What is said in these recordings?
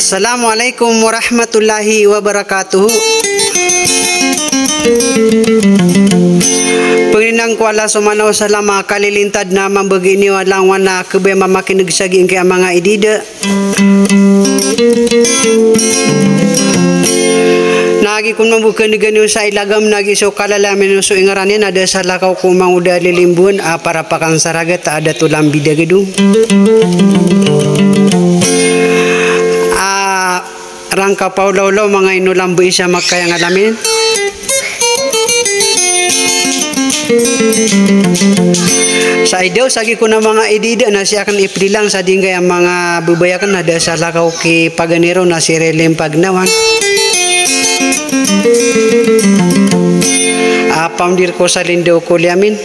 Assalamualaikum warahmatullahi wabarakatuh. Penginang ko Allah subhanahu wa ta'ala kalilintad na mambagini walang wana kebe mamakin nagsaging kaya mga idida. Nagi kun membuka negani sa ilagam nagi so kalalamin so ingaranin ada salah kau kumang udah lilimbun para pakan saraga tak ada tulang bida gedung. Rangka paulaw-law mga inulambo isa makayang alamin. Sa idaw sagi ko na mga idida na siya akan iprilang sa dingay ang mga bubayakan na da sa lakaw ki paganiro na si Relem Pagnawan. Paundir ko sa lindaw ko liamin.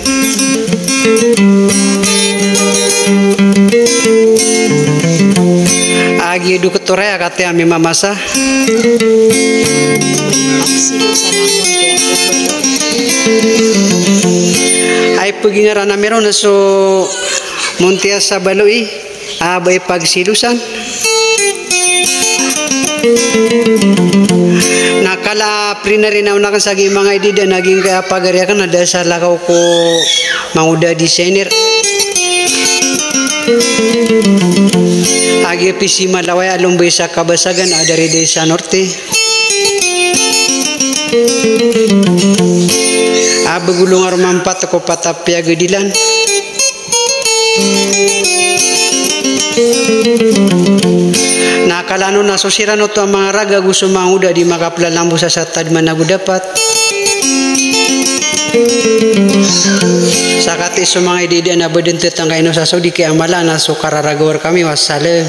Agi edu ketoraya kate ami mamasa. Ay pagingaran amero na so muntia sa baloi abay pagsilusan. Nakala prinarinaw na kan sagi mga idida naging kaya pagariakan ada sa lakaw ko manguda designer. Agi pisi malaway alumbay sa kabasagan adari desa norte. Abagulong armampat ko patapya gedilan. Nakalano na sosiran to ang mga raga gusto manguda di makaplalambo sa satad managu dapat. Sakati so mga idida na badentet ang kaino sa Saudi kaya amala na so kararagawar kami wassalam.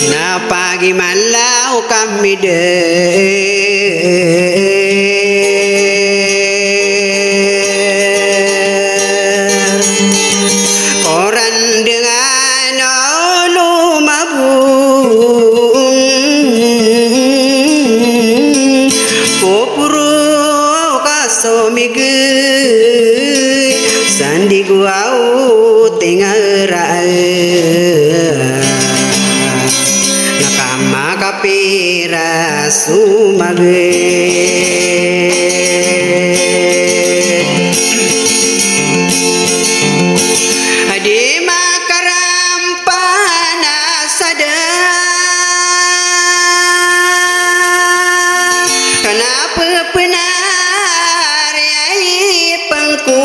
Napagi malau kami sandi guau tengara nakama kapira sumage adi makaram panasada kenapa penar ai pengku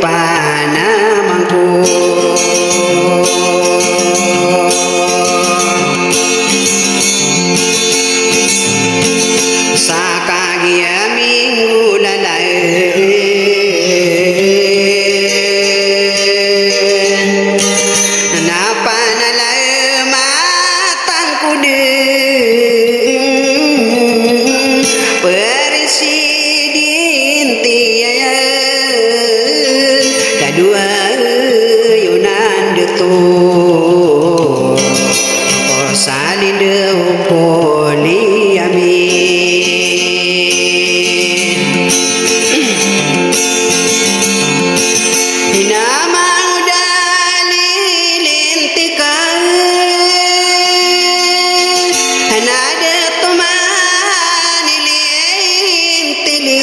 panamangku dua yunan detu salin de poli amin nama udali lintikan nada tumani lintili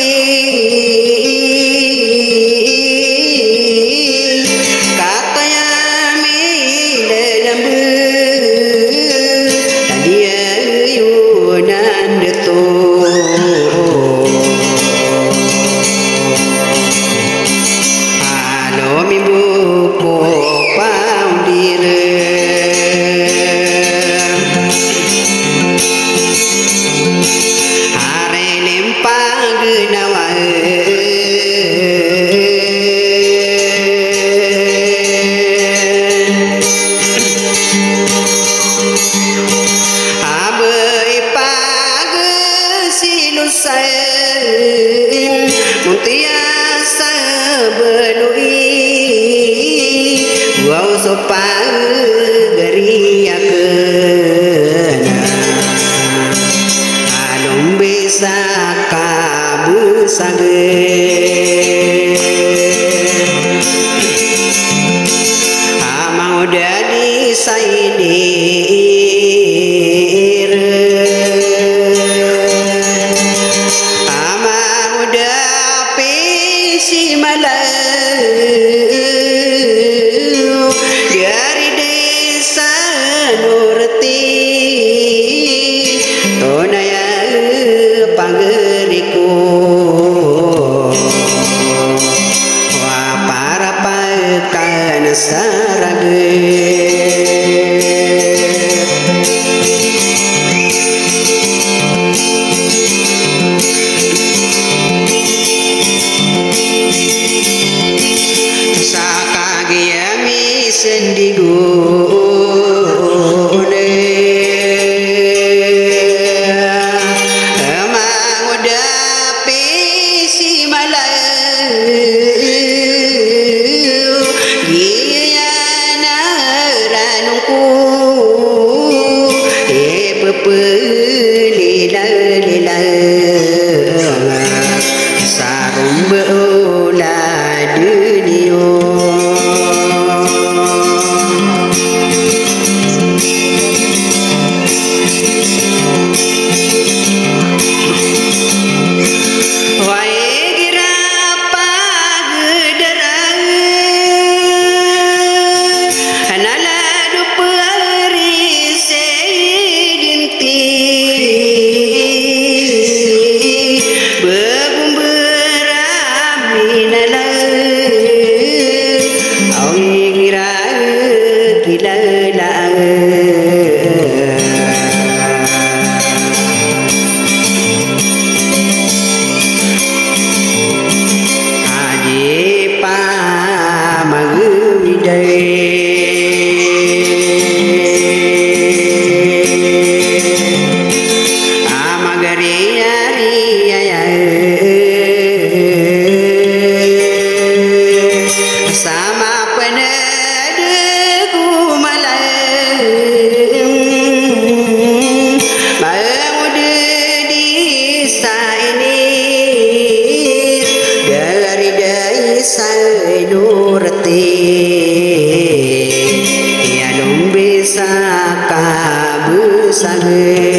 Muntiasa belui wau sopan geriakeuna alum bisa kabusageun amang udah disaidir si malau dari desa Nurti tonaya panggeriku wa para pakan sarage sendigune emang udah pisi malau giana ranungku pepelila lila sarum beula dunia Nurti ya dong bisa kabusange